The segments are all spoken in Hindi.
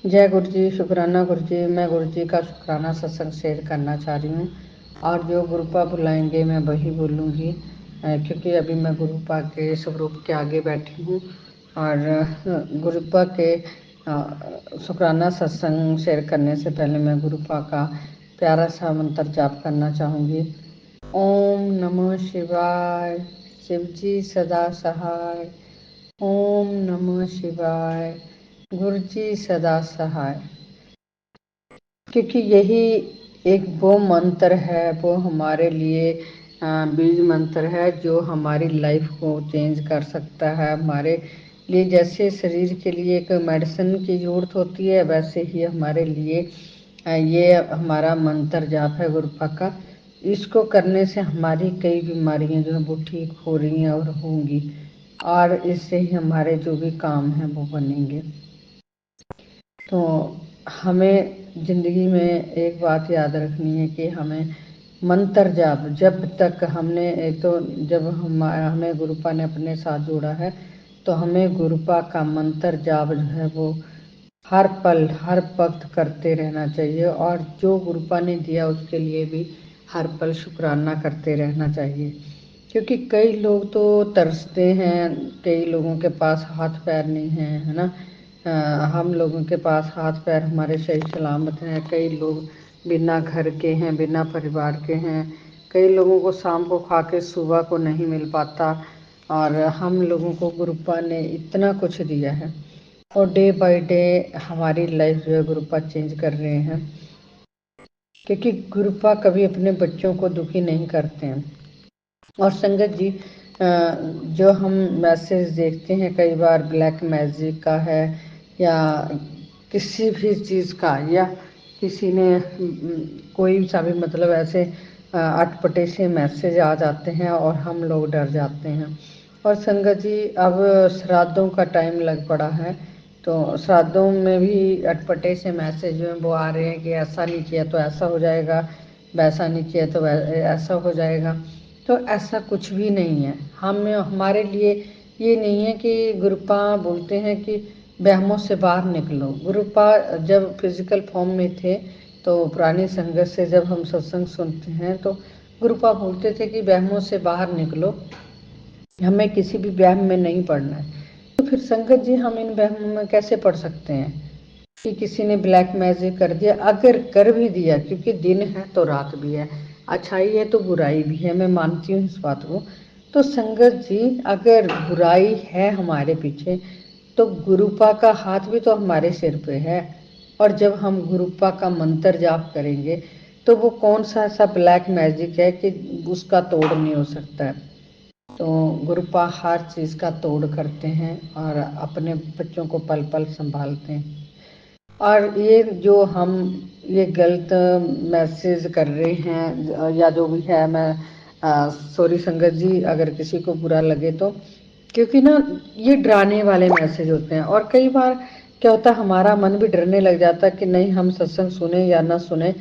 जय गुरु जी, शुक्राना गुरु जी। मैं गुरु जी का शुक्राना सत्संग शेयर करना चाह रही हूँ और जो गुरुपा बुलाएंगे मैं वही बोलूँगी, क्योंकि अभी मैं गुरुपा के स्वरूप के आगे बैठी हूँ और गुरुपा के शुक्राना सत्संग शेयर करने से पहले मैं गुरुपा का प्यारा सा मंत्र जाप करना चाहूँगी। ओम नमः शिवाय, शिव जी सदा सहाय। ओम नमः शिवाय, गुरु जी सदा सहाय। क्योंकि यही एक वो मंत्र है, वो हमारे लिए बीज मंत्र है जो हमारी लाइफ को चेंज कर सकता है। हमारे लिए जैसे शरीर के लिए एक मेडिसिन की ज़रूरत होती है, वैसे ही हमारे लिए ये हमारा मंत्र जाप है गुरुपा का। इसको करने से हमारी कई बीमारियां जो है वो ठीक हो रही हैं और होंगी, और इससे ही हमारे जो भी काम हैं वो बनेंगे। तो हमें ज़िंदगी में एक बात याद रखनी है कि हमें मंत्र जाप जब तक हमने एक तो जब हमें गुरुपा ने अपने साथ जोड़ा है, तो हमें गुरुपा का मंत्र जाप जो है वो हर पल हर वक्त करते रहना चाहिए, और जो गुरुपा ने दिया उसके लिए भी हर पल शुक्राना करते रहना चाहिए। क्योंकि कई लोग तो तरसते हैं, कई लोगों के पास हाथ पैर नहीं हैं, है ना। हम लोगों के पास हाथ पैर हमारे सही सलामत हैं। कई लोग बिना घर के हैं, बिना परिवार के हैं। कई लोगों को शाम को खा के सुबह को नहीं मिल पाता, और हम लोगों को गुरुपा ने इतना कुछ दिया है, और डे बाय डे हमारी लाइफ जो है गुरुपा चेंज कर रहे हैं। क्योंकि गुरुपा कभी अपने बच्चों को दुखी नहीं करते हैं। और संगत जी, जो हम मैसेज देखते हैं कई बार ब्लैक मैजिक का है, या किसी भी चीज़ का, या किसी ने कोई सा भी मतलब ऐसे अटपटे से मैसेज आ जाते हैं और हम लोग डर जाते हैं। और संगत जी, अब श्राद्धों का टाइम लग पड़ा है, तो श्राद्धों में भी अटपटे से मैसेज जो हैं वो आ रहे हैं कि ऐसा नहीं किया तो ऐसा हो जाएगा, वैसा नहीं किया तो ऐसा हो जाएगा। तो ऐसा कुछ भी नहीं है। हम हमारे लिए ये नहीं है कि गुरुपा बोलते हैं कि वहमों से बाहर निकलो। गुरुपा जब फिजिकल फॉर्म में थे, तो पुरानी संगत से जब हम सत्संग सुनते हैं तो गुरुपा बोलते थे कि वहमों से बाहर निकलो, हमें किसी भी वहम में नहीं पड़ना है। तो फिर संगत जी, हम इन वहमों में कैसे पड़ सकते हैं कि किसी ने ब्लैक मैजिक कर दिया? अगर कर भी दिया, क्योंकि दिन है तो रात भी है, अच्छाई है तो बुराई भी है, मैं मानती हूँ इस बात को। तो संगत जी, अगर बुराई है हमारे पीछे, तो गुरुपा का हाथ भी तो हमारे सिर पे है। और जब हम गुरुपा का मंत्र जाप करेंगे, तो वो कौन सा ऐसा ब्लैक मैजिक है कि उसका तोड़ नहीं हो सकता है। तो गुरुपा हर चीज़ का तोड़ करते हैं और अपने बच्चों को पल पल संभालते हैं। और ये जो हम ये गलत मैसेज कर रहे हैं या जो भी है, मैं सॉरी संगत जी अगर किसी को बुरा लगे तो, क्योंकि ना ये डराने वाले मैसेज होते हैं। और कई बार क्या होता है, हमारा मन भी डरने लग जाता है कि नहीं हम सत्संग सुने या ना सुने,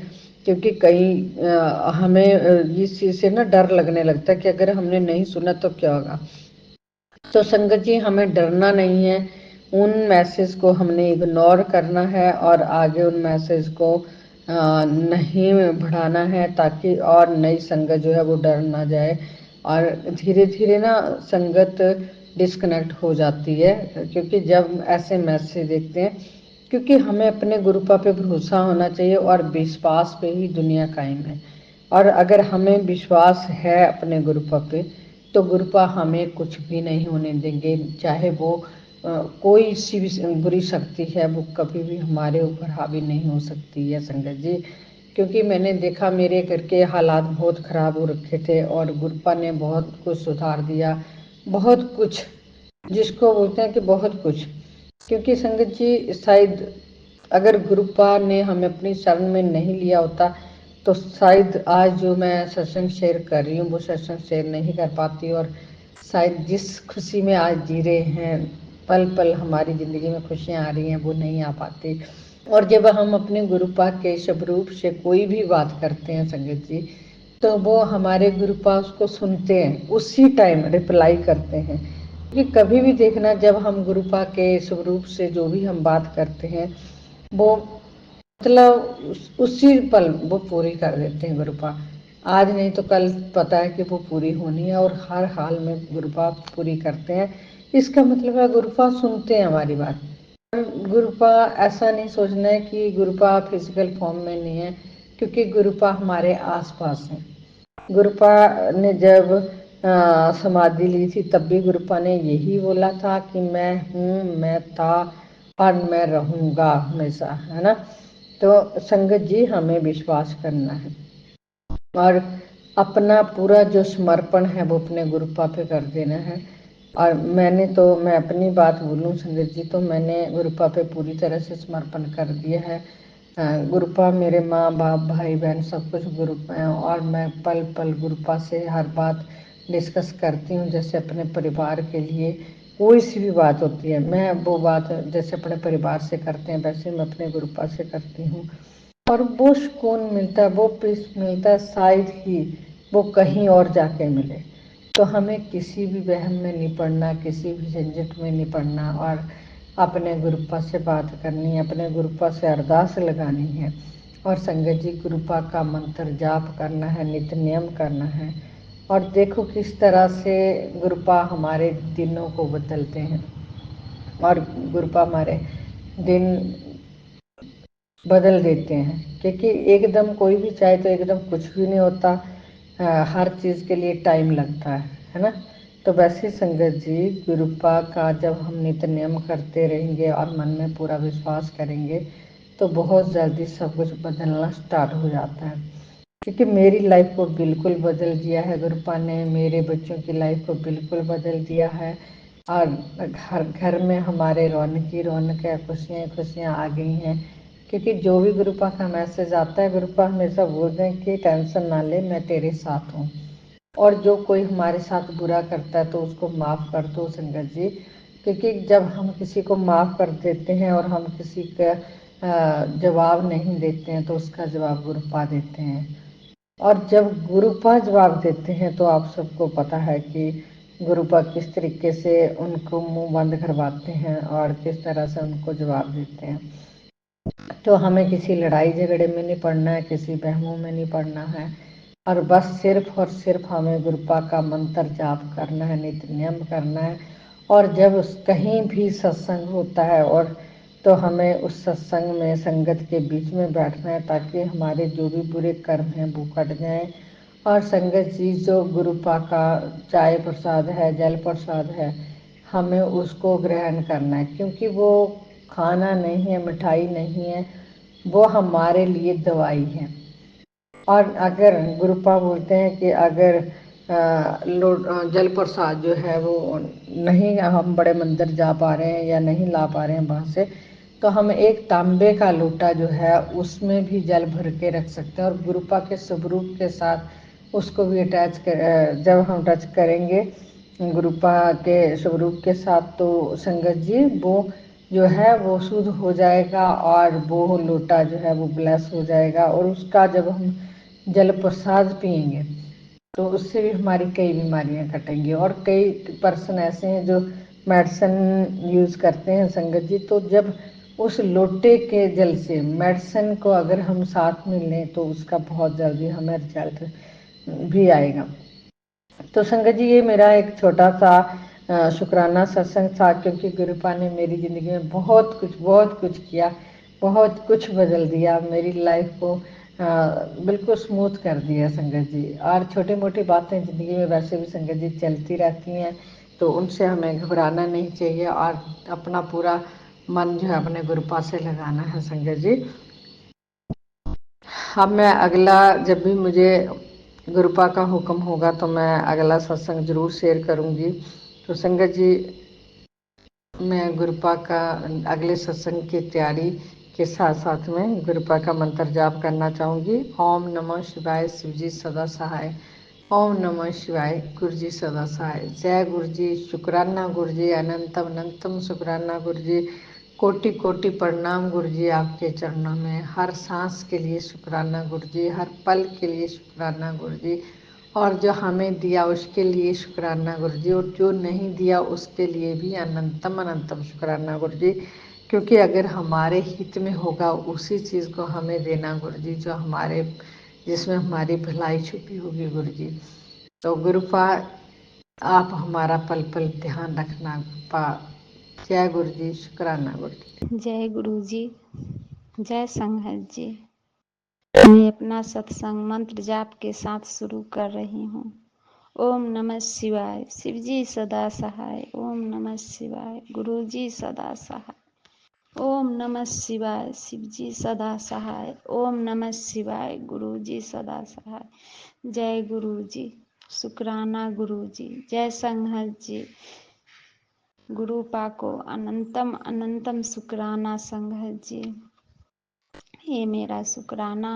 क्योंकि कहीं हमें इस चीज़ से ना डर लगने लगता है कि अगर हमने नहीं सुना तो क्या होगा। तो संगत जी, हमें डरना नहीं है, उन मैसेज को हमने इग्नोर करना है और आगे उन मैसेज को नहीं बढ़ाना है, ताकि और नई संगत जो है वो डर ना जाए। और धीरे धीरे ना संगत डिस्कनेक्ट हो जाती है, क्योंकि जब ऐसे मैसेज देखते हैं, क्योंकि हमें अपने गुरुपा पे भरोसा होना चाहिए, और विश्वास पे ही दुनिया कायम है। और अगर हमें विश्वास है अपने गुरुपा पे, तो गुरुपा हमें कुछ भी नहीं होने देंगे। चाहे वो कोई सी भी बुरी शक्ति है, वो कभी भी हमारे ऊपर हावी नहीं हो सकती है संगत जी। क्योंकि मैंने देखा मेरे घर के हालात बहुत ख़राब हो रखे थे, और गुरुपा ने बहुत कुछ सुधार दिया, बहुत कुछ, जिसको बोलते हैं कि बहुत कुछ। क्योंकि संगत जी, शायद अगर गुरुपा ने हमें अपनी शरण में नहीं लिया होता, तो शायद आज जो मैं सत्संग शेयर कर रही हूँ वो सत्संग शेयर नहीं कर पाती, और शायद जिस खुशी में आज जी रहे हैं, पल पल हमारी ज़िंदगी में खुशियाँ आ रही हैं, वो नहीं आ पाती। और जब हम अपने गुरुपा के स्वरूप से कोई भी बात करते हैं संगत जी, तो वो हमारे गुरुपा उसको सुनते हैं, उसी टाइम रिप्लाई करते हैं। कि कभी भी देखना, जब हम गुरुपा के स्वरूप से जो भी हम बात करते हैं, वो मतलब उसी पल वो पूरी कर देते हैं गुरुपा। आज नहीं तो कल पता है कि वो पूरी होनी है, और हर हाल में गुरुपा पूरी करते हैं। इसका मतलब है गुरुपा सुनते हैं हमारी बात। गुरुपा ऐसा नहीं सोचना है कि गुरुपा फिजिकल फॉर्म में नहीं है, क्योंकि गुरुपा हमारे आसपास है। गुरुपा ने जब समाधि ली थी तब भी गुरुपा ने यही बोला था कि मैं हूँ, मैं था और मैं रहूँगा हमेशा, है ना। तो संगत जी हमें विश्वास करना है और अपना पूरा जो समर्पण है वो अपने गुरुपा पे कर देना है। और मैं अपनी बात बोलूं संगत जी, तो मैंने गुरुपा पे पूरी तरह से समर्पण कर दिया है। गुरुपा मेरे माँ बाप भाई बहन सब कुछ गुरुपा है, और मैं पल पल गुरुपा से हर बात डिस्कस करती हूँ। जैसे अपने परिवार के लिए कोई सी भी बात होती है, मैं वो बात जैसे अपने परिवार से करते हैं वैसे मैं अपने गुरुपा से करती हूँ। और वो सुकून मिलता है, वो पीस मिलता है, शायद ही वो कहीं और जाके मिले। तो हमें किसी भी वहम में नहीं पड़ना, किसी भी झंझट में नहीं पड़ना, और अपने गुरुपा से बात करनी है, अपने गुरुपा से अरदास लगानी है, और संगत जी गुरुपा का मंत्र जाप करना है, नित्य नियम करना है। और देखो किस तरह से गुरुपा हमारे दिनों को बदलते हैं, और गुरुपा हमारे दिन बदल देते हैं। क्योंकि एकदम कोई भी चाहे तो एकदम कुछ भी नहीं होता, हर चीज़ के लिए टाइम लगता है ना। तो वैसे संगत जी गुरुपा का जब हम नित्य नियम करते रहेंगे और मन में पूरा विश्वास करेंगे तो बहुत जल्दी सब कुछ बदलना स्टार्ट हो जाता है। क्योंकि मेरी लाइफ को बिल्कुल बदल दिया है गुरुपा ने, मेरे बच्चों की लाइफ को बिल्कुल बदल दिया है। और घर घर में हमारे रौनक ही रौनक है, खुशियाँ खुशियाँ आ गई हैं। क्योंकि जो भी गुरुपा का मैसेज आता है गुरुपा हमेशा बोलते हैं कि टेंशन ना ले, मैं तेरे साथ हूँ। और जो कोई हमारे साथ बुरा करता है तो उसको माफ़ कर दो संगत जी। क्योंकि जब हम किसी को माफ़ कर देते हैं और हम किसी का जवाब नहीं देते हैं तो उसका जवाब गुरुपा देते हैं। और जब गुरुपा जवाब देते हैं तो आप सबको पता है कि गुरुपा किस तरीके से उनको मुंह बंद करवाते हैं और किस तरह से उनको जवाब देते हैं। तो हमें किसी लड़ाई झगड़े में नहीं पड़ना है, किसी बहमों में नहीं पड़ना है, और बस सिर्फ और सिर्फ हमें गुरुपा का मंत्र जाप करना है, नित्य नियम करना है। और जब कहीं भी सत्संग होता है और तो हमें उस सत्संग में संगत के बीच में बैठना है, ताकि हमारे जो भी बुरे कर्म हैं वो कट जाएं। और संगत जी जो गुरुपा का चाय प्रसाद है, जल प्रसाद है, हमें उसको ग्रहण करना है। क्योंकि वो खाना नहीं है, मिठाई नहीं है, वो हमारे लिए दवाई है। और अगर गुरुपा बोलते हैं कि अगर जल प्रसाद जो है वो नहीं हम बड़े मंदिर जा पा रहे हैं या नहीं ला पा रहे हैं वहाँ से, तो हम एक तांबे का लोटा जो है उसमें भी जल भर के रख सकते हैं, और गुरुपा के स्वरूप के साथ उसको भी अटैच कर, जब हम टच करेंगे गुरुपा के स्वरूप के साथ, तो संगत जी वो जो है वो शुद्ध हो जाएगा, और वो लोटा जो है वो ब्लेस हो जाएगा। और उसका जब हम जल प्रसाद पिएंगे तो उससे भी हमारी कई बीमारियां कटेंगी। और कई पर्सन ऐसे हैं जो मेडिसिन यूज़ करते हैं संगत जी, तो जब उस लोटे के जल से मेडिसिन को अगर हम साथ में लें तो उसका बहुत जल्दी हमें रिजल्ट भी आएगा। तो संगत जी ये मेरा एक छोटा सा शुक्राना सत्संग था, क्योंकि गुरुपा ने मेरी ज़िंदगी में बहुत कुछ किया, बहुत कुछ बदल दिया, मेरी लाइफ को बिल्कुल स्मूथ कर दिया संगत जी। और छोटी मोटी बातें ज़िंदगी में वैसे भी संगत जी चलती रहती हैं, तो उनसे हमें घबराना नहीं चाहिए, और अपना पूरा मन जो है अपने गुरुपा से लगाना है संगत जी। अब मैं अगला जब भी मुझे गुरुपा का हुक्म होगा तो मैं अगला सत्संग जरूर शेयर करूंगी। तो संगत जी मैं गुरुपा का अगले सत्संग की तैयारी के साथ साथ में गुरुपा का मंत्र जाप करना चाहूँगी। ओम नमः शिवाय, शिव जी सदा सहाय। ओम नमः शिवाय, गुरु जी सदा सहाय। जय गुरु जी, शुक्राना गुरु जी, अनंतम अनंतम शुक्राना गुरु जी, कोटि कोटि प्रणाम गुरु जी आपके चरणों में। हर सांस के लिए शुक्राना गुरु जी, हर पल के लिए शुक्राना गुरु जी, और जो हमें दिया उसके लिए शुक्राना गुरु जी, और जो नहीं दिया उसके लिए भी अनंतम अनंतम शुक्राना गुरु जी। क्योंकि अगर हमारे हित में होगा उसी चीज़ को हमें देना गुरु जी, जो हमारे जिसमें हमारी भलाई छुपी होगी गुरु जी। तो गुरुपा आप हमारा पल पल ध्यान रखना गुरुपा। जय गुरु जी, शुक्राना गुरु जी। जय गुरु जी, जय संघत जी। मैं अपना सत्संग मंत्र जाप के साथ शुरू कर रही हूँ। ओम नमः शिवाय, शिव जी सदा सहाय। ओम नमः शिवाय, गुरु जी सदा सहाय। ओम नमः शिवाय, शिव जी सदा सहाय। ओम नमः शिवाय, गुरु जी सदा सहाय। जय गुरु जी, शुक्राना गुरु जी। जय संघत जी, गुरु पाको अनंतम अनंतम शुक्राना संघत जी। ये मेरा शुक्राना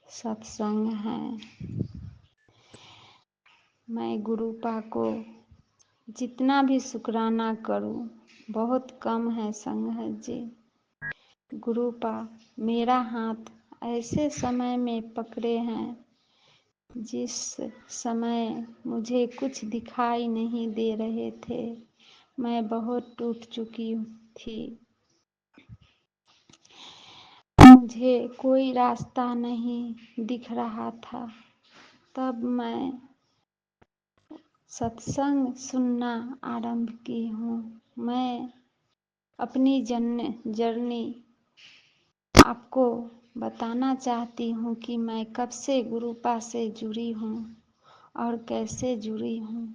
सत्संग है। मैं गुरुपा को जितना भी शुक्राना करूं बहुत कम है संघत जी। गुरुपा मेरा हाथ ऐसे समय में पकड़े हैं जिस समय मुझे कुछ दिखाई नहीं दे रहे थे। मैं बहुत टूट चुकी थी। मुझे कोई रास्ता नहीं दिख रहा था। तब मैं सत्संग सुनना आरंभ की हूँ। मैं अपनी जर्नी आपको बताना चाहती हूँ कि मैं कब से गुरुपा से जुड़ी हूँ और कैसे जुड़ी हूँ।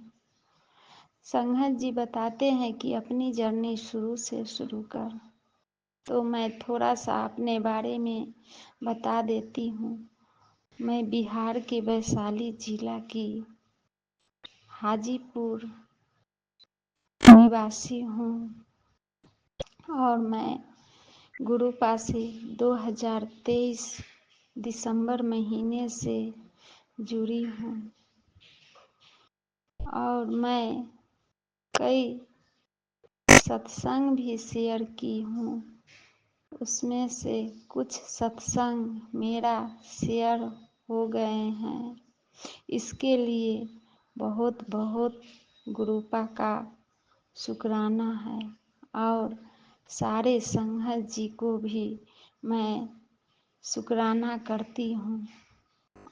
संघत जी बताते हैं कि अपनी जर्नी शुरू से शुरू कर, तो मैं थोड़ा सा अपने बारे में बता देती हूँ। मैं बिहार के वैशाली जिला की हाजीपुर निवासी हूँ और मैं गुरुपा से 2023 दिसंबर महीने से जुड़ी हूँ और मैं कई सत्संग भी शेयर की हूँ। उसमें से कुछ सत्संग मेरा शेयर हो गए हैं। इसके लिए बहुत बहुत गुरुपा का शुक्राना है और सारे संघत जी को भी मैं शुक्राना करती हूँ।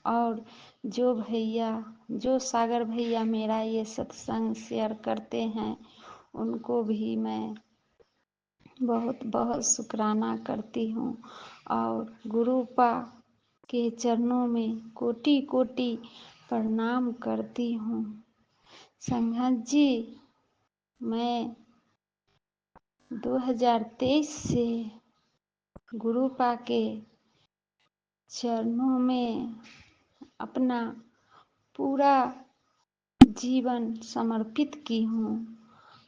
और जो सागर भैया मेरा ये सत्संग शेयर करते हैं उनको भी मैं बहुत बहुत शुक्राना करती हूँ और गुरुपा के चरणों में कोटि कोटि प्रणाम करती हूँ। संघत जी, मैं 2023 से गुरुपा के चरणों में अपना पूरा जीवन समर्पित की हूँ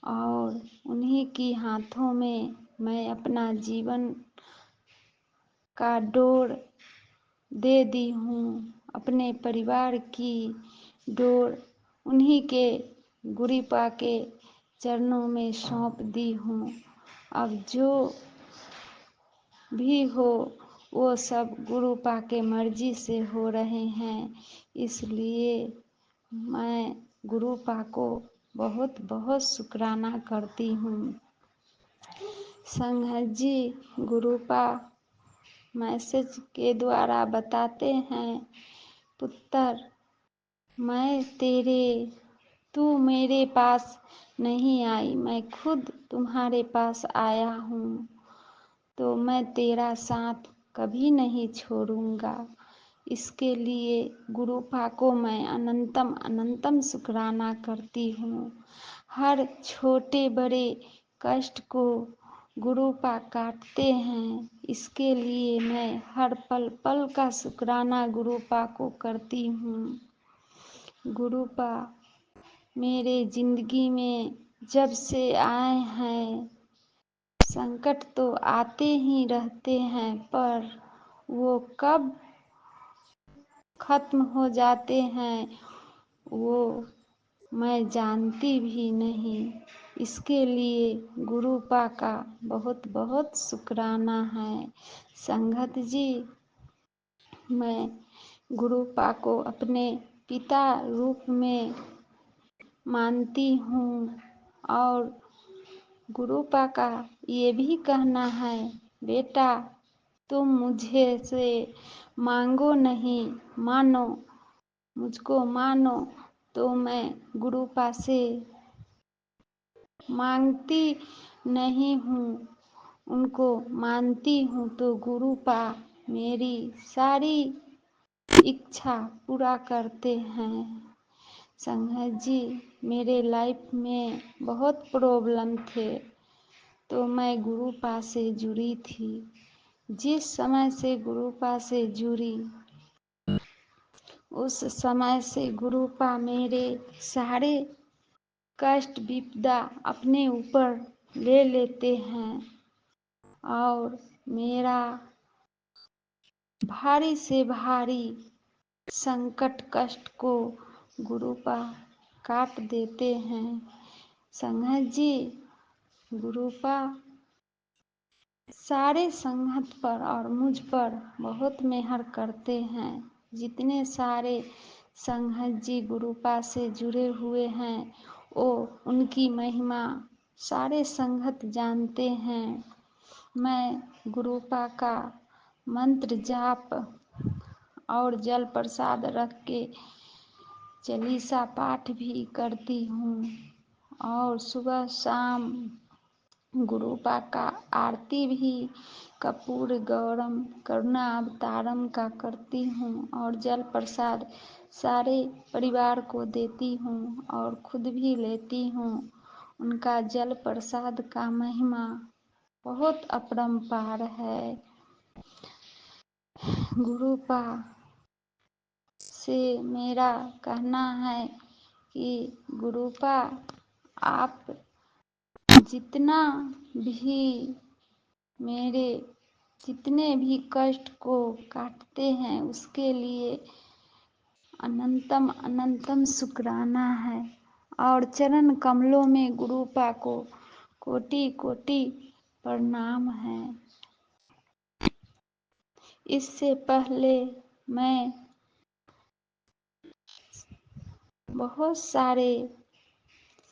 और उन्हीं की हाथों में मैं अपना जीवन का डोर दे दी हूँ। अपने परिवार की डोर उन्हीं के गुरुपा के चरणों में सौंप दी हूँ। अब जो भी हो वो सब गुरुपा के मर्जी से हो रहे हैं। इसलिए मैं गुरुपा को बहुत बहुत शुक्राना करती हूँ। संघत जी गुरुपा मैसेज के द्वारा बताते हैं, पुत्र तू मेरे पास नहीं आई, मैं खुद तुम्हारे पास आया हूँ, तो मैं तेरा साथ कभी नहीं छोड़ूंगा। इसके लिए गुरुपा को मैं अनंतम अनंतम शुक्राना करती हूँ। हर छोटे बड़े कष्ट को गुरुपा काटते हैं। इसके लिए मैं हर पल पल का शुक्राना गुरुपा को करती हूँ। गुरुपा मेरे जिंदगी में जब से आए हैं, संकट तो आते ही रहते हैं पर वो कब खत्म हो जाते हैं वो मैं जानती भी नहीं। इसके लिए गुरुपा का बहुत बहुत शुक्राना है। संघत जी, मैं गुरुपा को अपने पिता रूप में मानती हूँ और गुरुपा का ये भी कहना है, बेटा तुम मुझे से मांगो नहीं, मानो मुझको मानो तो मैं गुरुपा से मांगती नहीं हूँ, उनको मानती हूँ। तो गुरुपा मेरी सारी इच्छा पूरा करते हैं। संघत जी, मेरे लाइफ में बहुत प्रॉब्लम थे, तो मैं गुरुपा से जुड़ी थी। जिस समय से गुरुपा से जुड़ी, उस समय से गुरुपा मेरे सारे कष्ट विपदा अपने ऊपर ले लेते हैं और मेरा भारी से भारी संकट कष्ट को गुरुपा काट देते हैं। संघत जी, गुरुपा सारे संगत पर और मुझ पर बहुत मेहर करते हैं। जितने सारे संगत जी गुरुपा से जुड़े हुए हैं, वो उनकी महिमा सारे संगत जानते हैं। मैं गुरुपा का मंत्र जाप और जल प्रसाद रख के चालीसा पाठ भी करती हूँ और सुबह शाम गुरुपा का आरती भी कपूर गौरम करुणा अवतारम का करती हूँ और जल प्रसाद सारे परिवार को देती हूँ और खुद भी लेती हूँ। उनका जल प्रसाद का महिमा बहुत अपरंपार है। गुरुपा से मेरा कहना है कि गुरुपा आप जितना भी मेरे जितने भी कष्ट को काटते हैं, उसके लिए अनंतम अनंतम शुक्राना है और चरण कमलों में गुरुपा को कोटि कोटि प्रणाम है। इससे पहले मैं बहुत सारे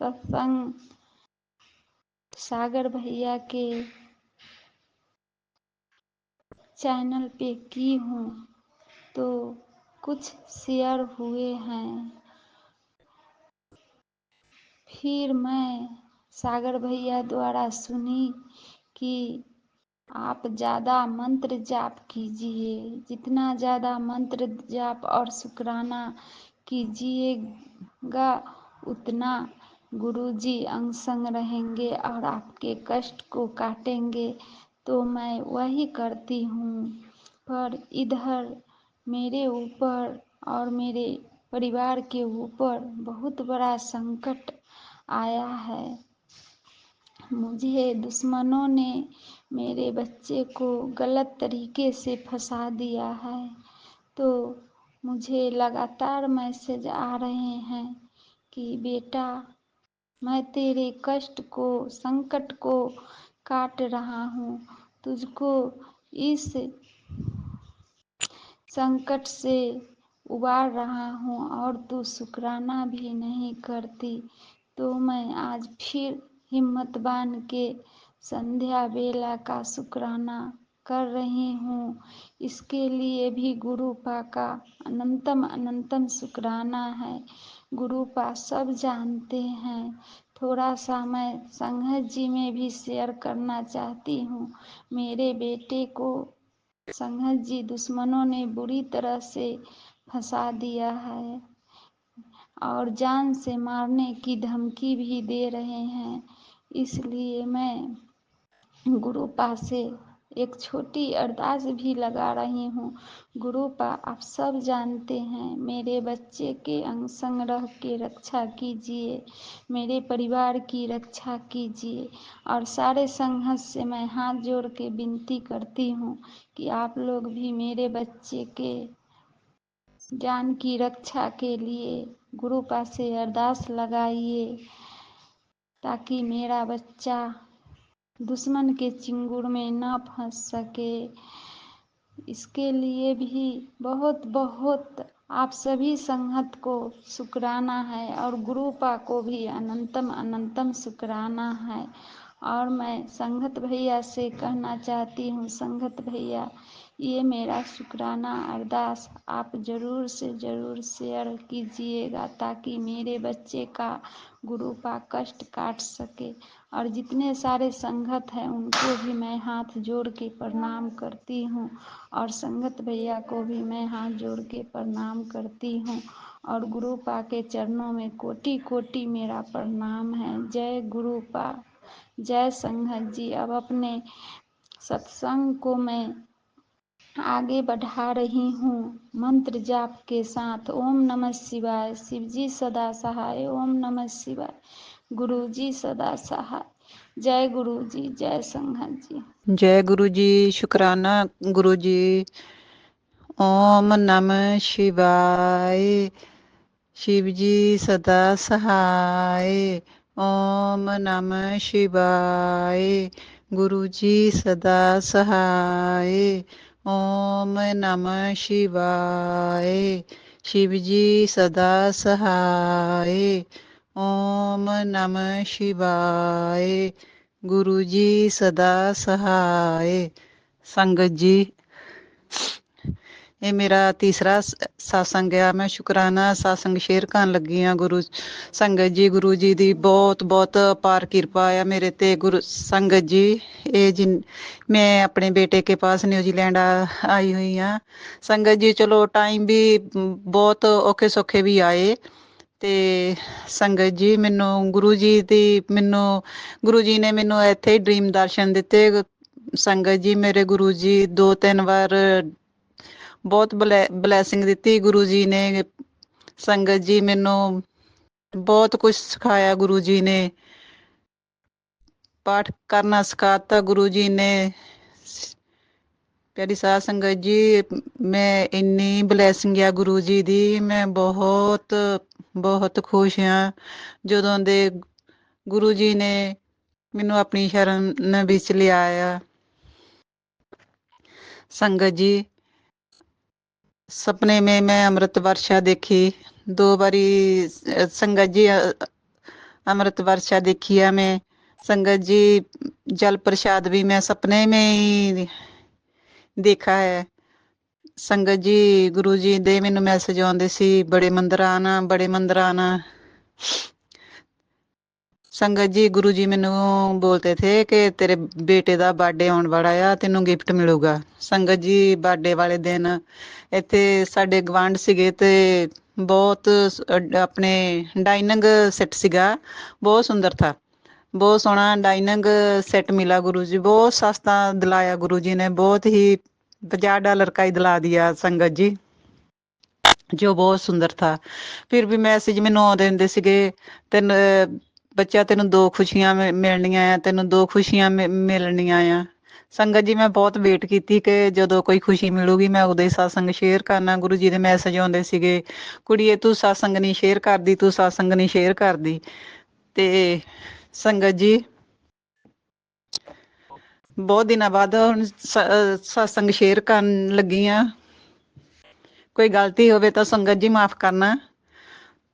सत्संग सागर भैया के चैनल पे की हूँ, तो कुछ शेयर हुए हैं। फिर मैं सागर भैया द्वारा सुनी कि आप ज़्यादा मंत्र जाप कीजिए, जितना ज़्यादा मंत्र जाप और शुक्राना कीजिएगा, उतना गुरुजी अंग संग रहेंगे और आपके कष्ट को काटेंगे। तो मैं वही करती हूँ, पर इधर मेरे ऊपर और मेरे परिवार के ऊपर बहुत बड़ा संकट आया है। मुझे दुश्मनों ने मेरे बच्चे को गलत तरीके से फंसा दिया है, तो मुझे लगातार मैसेज आ रहे हैं कि बेटा मैं तेरे कष्ट को संकट को काट रहा हूँ, तुझको इस संकट से उबार रहा हूँ और तू शुक्राना भी नहीं करती। तो मैं आज फिर हिम्मत बांध के संध्या बेला का शुक्राना कर रही हूँ। इसके लिए भी गुरुपा का अनंतम अनंतम शुक्राना है। गुरुपा सब जानते हैं। थोड़ा सा मैं संघत जी में भी शेयर करना चाहती हूँ। मेरे बेटे को संघत जी दुश्मनों ने बुरी तरह से फंसा दिया है और जान से मारने की धमकी भी दे रहे हैं। इसलिए मैं गुरुपा से एक छोटी अरदास भी लगा रही हूँ। गुरुपा आप सब जानते हैं, मेरे बच्चे के अंग संग रह के रक्षा कीजिए, मेरे परिवार की रक्षा कीजिए और सारे संघर्ष से मैं हाथ जोड़ के विनती करती हूँ कि आप लोग भी मेरे बच्चे के जान की रक्षा के लिए गुरुपा से अरदास लगाइए, ताकि मेरा बच्चा दुश्मन के चिंगुर में ना फंस सके। इसके लिए भी बहुत बहुत आप सभी संगत को शुक्राना है और गुरुपा को भी अनंतम अनंतम शुक्राना है। और मैं संगत भैया से कहना चाहती हूँ, संगत भैया ये मेरा शुक्राना अरदास आप ज़रूर से ज़रूर शेयर कीजिएगा, ताकि मेरे बच्चे का गुरु का कष्ट काट सके। और जितने सारे संगत हैं उनको भी मैं हाथ जोड़ के प्रणाम करती हूँ, और संगत भैया को भी मैं हाथ जोड़ के प्रणाम करती हूँ। और गुरुपा के चरणों में कोटि कोटि मेरा प्रणाम है। जय गुरुपा, जय संगत जी। अब अपने सत्संग को मैं आगे बढ़ा रही हूँ मंत्र जाप के साथ। ओम नमः शिवाय, शिव जी सदा सहाय। ओम नमः शिवाय, गुरु जी सदा सहाय। जय गुरु जी, जय संगत जी। जय गुरु जी, शुक्राना गुरु जी। ओम नमः शिवाय, शिव जी सदा सहाय। ओम नमः शिवाय, गुरु जी सदा सहाय। ओम नमः शिवाय, शिव जी सदा सहाय। ओम नमः शिवाय, गुरु जी सदा सहाय। संगत जी, ਇਹ ਮੇਰਾ ਤੀਸਰਾ satsang ਆ। ਮੈਂ ਸ਼ੁਕਰਾਨਾ satsang ਸ਼ੇਅਰ ਕਰਨ ਲੱਗੀ ਆ। ਗੁਰੂ ਸੰਗਤ ਜੀ, ਗੁਰੂ ਜੀ ਦੀ ਬਹੁਤ ਬਹੁਤ ਅਪਾਰ ਕਿਰਪਾ ਆ ਮੇਰੇ ਤੇ। ਗੁਰੂ ਸੰਗਤ ਜੀ, ਇਹ ਮੈਂ ਆਪਣੇ ਬੇਟੇ ਕੇ ਪਾਸ ਨਿਊਜ਼ੀਲੈਂਡ ਆਈ ਹੋਈ ਆ। ਸੰਗਤ ਜੀ, ਚਲੋ ਟਾਈਮ ਵੀ ਬਹੁਤ ਔਖੇ ਸੌਖੇ ਵੀ ਆਏ ਤੇ ਸੰਗਤ ਜੀ ਮੈਨੂੰ ਗੁਰੂ ਜੀ ਨੇ ਮੈਨੂੰ ਇੱਥੇ ਹੀ ਡ੍ਰੀਮ ਦਰਸ਼ਨ ਦਿੱਤੇ। ਸੰਗਤ ਜੀ, ਮੇਰੇ ਗੁਰੂ ਜੀ 2-3 ਵਾਰ ਬਹੁਤ ਬਲੈਸਿੰਗ ਦਿੱਤੀ ਗੁਰੂ ਜੀ ਨੇ। ਸੰਗਤ ਜੀ, ਮੈਨੂੰ ਬਹੁਤ ਕੁਝ ਸਿਖਾਇਆ ਗੁਰੂ ਜੀ ਨੇ। ਪਾਠ ਕਰਨਾ ਸਿਖਾਤਾ ਗੁਰੂ ਜੀ ਨੇ। ਪਿਆਰੀ ਸਾਧ ਸੰਗਤ ਜੀ, ਮੈਂ ਇੰਨੀ ਬਲੈਸਿੰਗ ਆ ਗੁਰੂ ਜੀ ਦੀ, ਮੈਂ ਬਹੁਤ ਬਹੁਤ ਖੁਸ਼ ਹਾਂ ਜਦੋਂ ਦੇ ਗੁਰੂ ਜੀ ਨੇ ਮੈਨੂੰ ਆਪਣੀ ਸ਼ਰਨ ਵਿੱਚ ਲਿਆਇਆ। संगत जी, सपने में मैं अमृत वर्षा देखी 2 बारी। संगत जी, अमृत वर्षा देखी है मैं। संगत जी, जल प्रसाद भी मैं सपने में ही देखा है। संगत जी, गुरु जी दे मैनू मैसेज आउंदे सी, बड़े मंदिर आना, बड़े मंदिर आना। संगत जी, गुरु जी मैनू बोलते थे कि तेरे बेटे का बर्थडे आने वाला आ, तेनू गिफ्ट मिलूगा। संगत जी, बर्थडे वाले दिन इत्थे साडे गवांढ सीगे ते बहुत अपने डाइनिंग सेट सीगा, बहुत सुंदर था। बहुत सोहना डाइनिंग सेट मिला गुरु जी, बहुत सस्ता दिलाया गुरु जी ने, बहुत ही $50 का ही दिला दिया संगत जी, जो बहुत सुंदर था। फिर भी मैसेज मैनू आउंदे हुंदे सीगे, तेन ਬੱਚਾ ਤੈਨੂੰ 2 ਖੁਸ਼ੀਆਂ ਮਿਲਣੀਆਂ ਆ, ਤੈਨੂੰ 2 ਖੁਸ਼ੀਆਂ ਮਿਲਣੀਆਂ ਆ। ਸੰਗਤ ਜੀ, ਮੈਂ ਬਹੁਤ ਵੇਟ ਕੀਤੀ ਕਿ ਜਦੋਂ ਕੋਈ ਖੁਸ਼ੀ ਮਿਲੂਗੀ ਮੈਂ ਉਦੋਂ ਹੀ ਸਤਸੰਗ ਸ਼ੇਅਰ ਕਰਨਾ। ਗੁਰੂ ਜੀ ਦੇ ਮੈਸੇਜ ਆਉਂਦੇ ਸੀਗੇ, ਕੁੜੀਏ ਤੂੰ ਸਤਸੰਗ ਨਹੀਂ ਸ਼ੇਅਰ ਕਰਦੀ, ਤੂੰ ਸਤਸੰਗ ਨਹੀਂ ਸ਼ੇਅਰ ਕਰਦੀ। ਤੇ ਸੰਗਤ ਜੀ, ਬਹੁਤ ਦਿਨਾਂ ਬਾਅਦ ਹੁਣ ਸਤਸੰਗ ਸ਼ੇਅਰ ਕਰਨ ਲੱਗੀ ਆ। ਕੋਈ ਗਲਤੀ ਹੋਵੇ ਤਾਂ ਸੰਗਤ ਜੀ ਮਾਫ ਕਰਨਾ।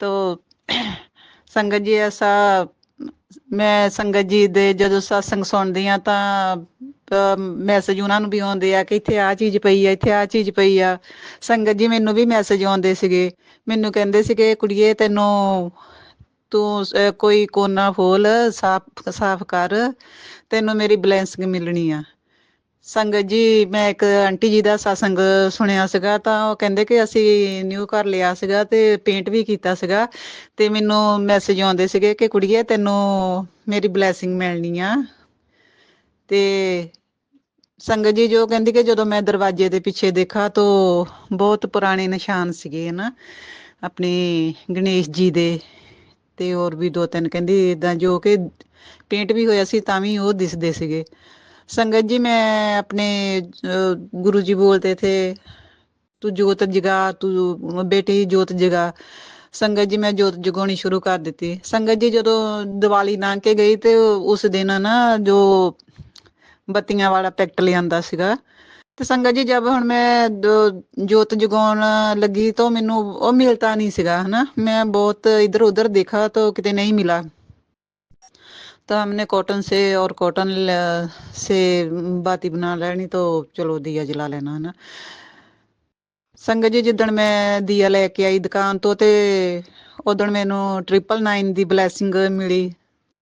ਤੋ ਸੰਗਤ ਜੀ, ਐਸਾ ਮੈਂ ਸੰਗਤ ਜੀ ਦੇ ਜਦੋਂ ਸਤਸੰਗ ਸੁਣਦੀ ਆ ਤਾਂ ਮੈਸੇਜ ਉਹਨਾਂ ਨੂੰ ਵੀ ਆਉਂਦੇ ਆ ਕਿ ਇੱਥੇ ਆਹ ਚੀਜ਼ ਪਈ ਆ, ਇੱਥੇ ਆਹ ਚੀਜ਼ ਪਈ ਆ। ਸੰਗਤ ਜੀ, ਮੈਨੂੰ ਵੀ ਮੈਸੇਜ ਆਉਂਦੇ ਸੀਗੇ, ਮੈਨੂੰ ਕਹਿੰਦੇ ਸੀਗੇ ਕੁੜੀਏ ਤੈਨੂੰ ਤੂੰ ਕੋਈ ਕੋਨਾ ਖੋਲ, ਸਾਫ਼ ਕਰ, ਤੈਨੂੰ ਮੇਰੀ ਬਲੈਸਿੰਗ ਮਿਲਣੀ ਆ। ਸੰਗਤ ਜੀ, ਮੈਂ ਇੱਕ ਆਂਟੀ ਜੀ ਦਾ ਸਤਸੰਗ ਸੁਣਿਆ ਸੀਗਾ, ਤਾਂ ਉਹ ਕਹਿੰਦੇ ਕਿ ਅਸੀਂ ਨਿਊ ਘਰ ਲਿਆ ਸੀਗਾ ਤੇ ਪੇਂਟ ਵੀ ਕੀਤਾ ਸੀਗਾ, ਤੇ ਮੈਨੂੰ ਮੈਸੇਜ ਆਉਂਦੇ ਸੀਗੇ ਕਿ ਕੁੜੀਏ ਤੈਨੂੰ ਮੇਰੀ ਬਲੈਸਿੰਗ ਮਿਲਣੀ ਆ। ਤੇ ਸੰਗਤ ਜੀ, ਜੋ ਕਹਿੰਦੀ ਕਿ ਜਦੋਂ ਮੈਂ ਦਰਵਾਜ਼ੇ ਦੇ ਪਿੱਛੇ ਦੇਖਾ ਤਾਂ ਬਹੁਤ ਪੁਰਾਣੇ ਨਿਸ਼ਾਨ ਸੀਗੇ ਨਾ ਆਪਣੇ ਗਣੇਸ਼ ਜੀ ਦੇ, ਤੇ ਹੋਰ ਵੀ 2-3 ਕਹਿੰਦੀ ਏਦਾਂ ਜੋ ਕਿ ਪੇਂਟ ਵੀ ਹੋਇਆ ਸੀ ਤਾਂ ਵੀ ਉਹ ਦਿਸਦੇ ਸੀਗੇ। संगत जी, मैं अपने गुरु जी बोलते थे तू जोत जगा, तू बेटी जोत जगा। संगत जी, मैं जोत जगानी शुरू कर दी। संगत जी, जो दिवाली लंघ के गई तो उस दिन ना जो बत्तियां वाला पैकेट लिया सीगा, ਤੇ ਸੰਗਤ ਜੀ ਜਦ ਹੁਣ ਮੈਂ ਜੋਤ ਜਗਾਉਣ ਲੱਗੀ ਤਾਂ ਮੈਨੂੰ ਉਹ ਮਿਲਤਾ ਨਹੀਂ ਸੀਗਾ ਹਨਾ। ਮੈਂ ਬਹੁਤ ਇਧਰ ਉਧਰ ਦੇਖਾ ਤਾਂ ਕਿਤੇ ਨਹੀਂ ਮਿਲਾ। तो हमने कॉटन से और कॉटन से बाती बना लेनी, तो चलो दिया जला लेना है ना। संगत जी जिੱਦਣ ਮੈਂ ਦੀਆ ਲੈ ਕੇ ਆਈ ਦੁਕਾਨ ਤੋਂ ਤੇ ਉਦੋਂ ਮੈਨੂੰ 999 ਦੀ ਬਲੈਸਿੰਗ ਮਿਲੀ।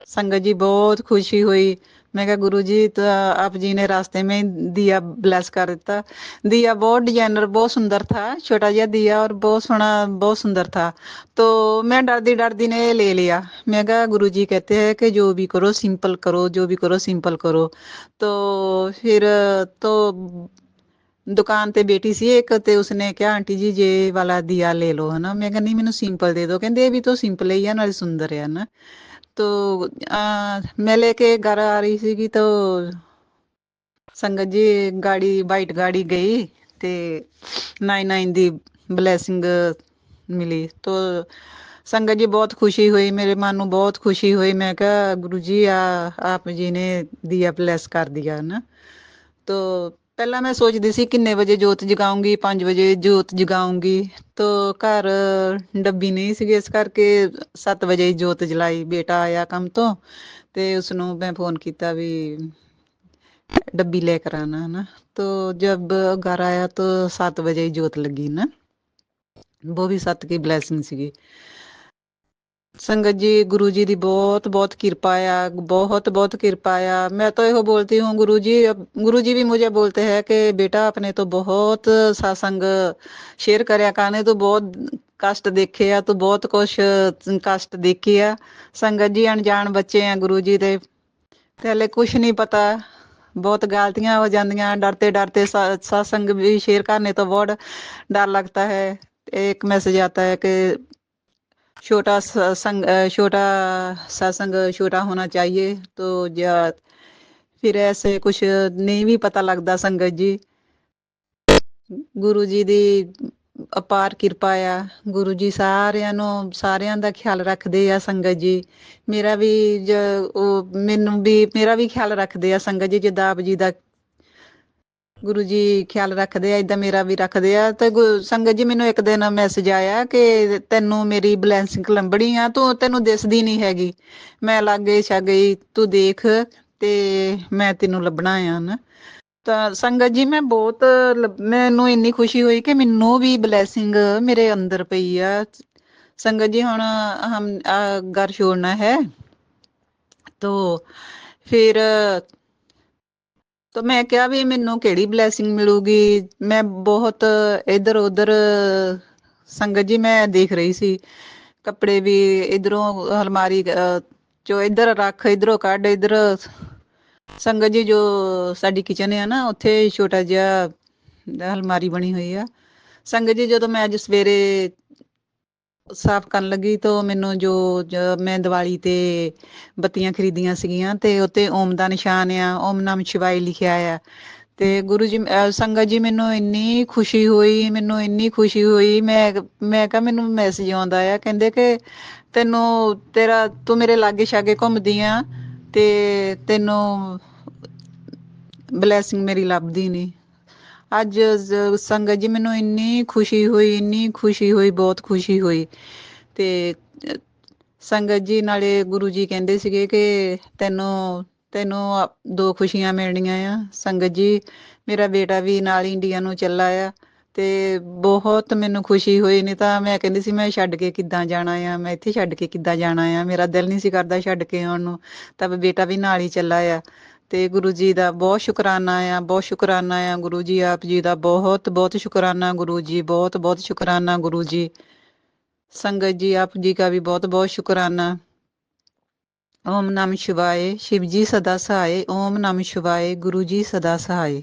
संगत जी बहुत खुशी हुई। मैं कहा गुरु जी तो आप जी ने रास्ते में ही दिया ब्लेस कर दिता। दिया बहुत डिजाइनर, बहुत सुंदर था, छोटा जिहा दिया और बहुत सोहना, बहुत सुंदर था। तो मैं डरदी ने ले लिया। मैं कहा गुरु जी कहते हैं कि जो भी करो सिंपल करो, जो भी करो सिंपल करो। तो फिर तो दुकान ते बेटी सी एक, ते उसने क्या आंटी जी ये वाला दिया ले लो है ना। मैं कहा नहीं मैनू सिंपल दे दो। कहते ये भी तो सिंपल ही है नाले सुंदर है ना। तो मैं लेके घर आ रही सीगी तो संगत जी गाड़ी वाइट गाड़ी गई ते 99 दी ब्लैसिंग मिली। तो संगत जी बहुत खुशी हुई, मेरे मन ਨੂੰ बहुत खुशी हुई। मैं कहा गुरु जी आप जी ने दिया ब्लैस कर दिया ना। तो ਪਹਿਲਾਂ ਮੈਂ ਸੋਚਦੀ ਸੀ ਕਿੰਨੇ ਵਜੇ ਜੋਤ ਜਗਾਉਂਗੀ, 5 ਵਜੇ ਜੋਤ ਜਗਾਉਂਗੀ। ਤੋ ਘਰ ਡੱਬੀ ਨਹੀਂ ਸੀਗੀ, ਇਸ ਕਰਕੇ 7 ਵਜੇ ਹੀ ਜੋਤ ਜਲਾਈ। ਬੇਟਾ ਆਇਆ ਕੰਮ ਤੋਂ ਤੇ ਉਸਨੂੰ ਮੈਂ ਫੋਨ ਕੀਤਾ ਵੀ डब्बी लेकर आना है ना। तो जब घर आया तो 7 बजे ही जोत लगी ना। वो भी सत की ब्लैसिंग सीगी। संगत जी गुरु जी दी बहुत बहुत कृपा आ, बहुत बहुत कृपा आ। मैं तो यो बोलती हूँ गुरु जी भी मुझे बोलते हैं कि बेटा आपने तो बहुत सत्संग शेयर करया करने, तो बहुत कष्ट देखे आ, तो बहुत कुछ कष्ट देखे आ। संगत जी अनजान बच्चे हैं गुरु जी दे, ते हले कुछ नहीं पता, बहुत गलतियां हो जांदियां। डरते डरते सत्संग भी शेयर करने तो बहुत डर लगता है। एक मैसेज आता है कि छोटा सत्संग छोटा होना चाहिए। तो फिर ऐसे कुछ नहीं भी पता लगता। संगत जी गुरु जी दी ਅਪਾਰ ਕਿਰਪਾ ਆ। ਗੁਰੂ ਜੀ ਸਾਰਿਆਂ ਦਾ ਖਿਆਲ ਰੱਖਦੇ ਆ। ਸੰਗਤ ਜੀ ਮੇਰਾ ਵੀ ਮੇਰਾ ਵੀ ਖਿਆਲ ਰੱਖਦੇ ਆ। ਸੰਗਤ ਜੀ ਜਿੱਦਾਂ ਆਪ ਜੀ ਦਾ ਗੁਰੂ ਜੀ ਖਿਆਲ ਰੱਖਦੇ ਆ, ਏਦਾਂ ਮੇਰਾ ਵੀ ਰੱਖਦੇ ਆ। ਤੇ ਸੰਗਤ ਜੀ ਮੈਨੂੰ ਇੱਕ ਦਿਨ ਮੈਸੇਜ ਆਇਆ ਕਿ ਤੈਨੂੰ ਮੇਰੀ ਬਲੈਸਿੰਗ ਲੰਬੜੀ ਆ, ਤੂੰ ਤੈਨੂੰ ਦਿਸਦੀ ਨਹੀਂ ਹੈਗੀ। ਮੈਂ ਲਾਗੇ ਛਾਗੇ ਤੂੰ ਦੇਖ ਤੇ ਮੈਂ ਤੈਨੂੰ ਲੱਭਣਾ ਆ ਨਾ। ਤਾਂ ਸੰਗਤ ਜੀ ਮੈਂ ਬਹੁਤ ਮੈਨੂੰ ਇੰਨੀ ਖੁਸ਼ੀ ਹੋਈ ਕਿ ਮੈਨੂੰ ਵੀ ਬਲੈਸਿੰਗ ਮੇਰੇ ਅੰਦਰ ਪਈ ਆ। ਸੰਗਤ ਜੀ ਹੁਣ ਹਮ ਘਰ छोड़ना है तो फिर तो मैं ਕਿਹਾ ਵੀ ਮੈਨੂੰ ਕਿਹੜੀ ਬਲੈਸਿੰਗ ਮਿਲੂਗੀ। ਮੈਂ ਬਹੁਤ ਇੱਧਰ ਉੱਧਰ ਸੰਗਤ ਜੀ ਮੈਂ ਦੇਖ ਰਹੀ ਸੀ ਕੱਪੜੇ ਵੀ, ਇਧਰੋਂ ਅਲਮਾਰੀ ਚੋਂ ਇੱਧਰ ਰੱਖ, ਇਧਰੋਂ ਕੱਢ, ਇੱਧਰ ਸੰਗਤ ਜੀ ਜੋ ਸਾਡੀ ਕਿਚਨ ਆ ਨਾ ਉੱਥੇ ਛੋਟਾ ਜਿਹਾ ਅਲਮਾਰੀ ਬਣੀ ਹੋਈ ਆ। ਸੰਗਤ ਜੀ ਜਦੋਂ ਮੈਂ ਅੱਜ ਸਵੇਰੇ ਸਾਫ਼ ਕਰਨ ਲੱਗੀ ਤਾਂ ਮੈਨੂੰ ਜੋ ਮੈਂ ਦੀਵਾਲੀ ਤੇ ਬੱਤੀਆਂ ਖਰੀਦੀਆਂ ਸੀਗੀਆਂ ਤੇ ਉੱਤੇ ਓਮ ਦਾ ਨਿਸ਼ਾਨ ਆ, ਓਮ ਨਮः शिवाय ਲਿਖਿਆ ਆ। ਤੇ ਗੁਰੂ ਜੀ ਸੰਗਤ ਜੀ ਮੈਨੂੰ ਇੰਨੀ ਖੁਸ਼ੀ ਹੋਈ, ਮੈਨੂੰ ਇੰਨੀ ਖੁਸ਼ੀ ਹੋਈ। ਮੈਂ ਕਿਹਾ ਮੈਨੂੰ ਮੈਸੇਜ ਆਉਂਦਾ ਆ, ਕਹਿੰਦੇ ਕਿ ਤੂੰ ਮੇਰੇ ਲਾਗੇ ਛਾਗੇ ਘੁੰਮਦੀ ਆ ਤੇ ਤੈਨੂੰ ਬਲੈਸਿੰਗ ਮੇਰੀ ਲੱਭਦੀ ਨਹੀਂ। ਅੱਜ ਸੰਗਤ ਜੀ ਮੈਨੂੰ ਇੰਨੀ ਖੁਸ਼ੀ ਹੋਈ, ਇੰਨੀ ਖੁਸ਼ੀ ਹੋਈ, ਬਹੁਤ ਖੁਸ਼ੀ ਹੋਈ। ਤੇ ਸੰਗਤ ਜੀ ਨਾਲੇ ਗੁਰੂ ਜੀ ਕਹਿੰਦੇ ਸੀਗੇ ਕਿ ਤੈਨੂੰ 2 ਖੁਸ਼ੀਆਂ ਮਿਲਣੀਆਂ ਆ। ਸੰਗਤ ਜੀ ਮੇਰਾ ਬੇਟਾ ਵੀ ਨਾਲ ਇੰਡੀਆ ਨੂੰ ਚੱਲਾ ਆ ਤੇ ਬਹੁਤ ਮੈਨੂੰ ਖੁਸ਼ੀ ਹੋਈ। ਨਹੀਂ ਤਾਂ ਮੈਂ ਕਹਿੰਦੀ ਸੀ ਮੈਂ ਛੱਡ ਕੇ ਕਿੱਦਾਂ ਜਾਣਾ ਆ, ਮੈਂ ਇੱਥੇ ਛੱਡ ਕੇ ਕਿੱਦਾਂ ਜਾਣਾ ਆ। ਮੇਰਾ ਦਿਲ ਨਹੀਂ ਸੀ ਕਰਦਾ ਛੱਡ ਕੇ ਆਉਣ ਨੂੰ, ਤਾਂ ਬੇਟਾ ਵੀ ਨਾਲ ਹੀ ਚੱਲਾ ਆ। ਤੇ ਗੁਰੂ ਜੀ ਦਾ ਬਹੁਤ ਸ਼ੁਕਰਾਨਾ ਆ, ਬਹੁਤ ਸ਼ੁਕਰਾਨਾ ਆ। ਗੁਰੂ ਜੀ ਆਪ ਜੀ ਦਾ ਬਹੁਤ ਬਹੁਤ ਸ਼ੁਕਰਾਨਾ। गुरु जी बहुत बहुत शुक्राना। गुरु जी संगत जी आप जी का भी बहुत बहुत शुक्राना। ओम नमः शिवाय। शिव जी सदा सहाय। ओम नमः शिवाय। गुरु जी सदा सहाय।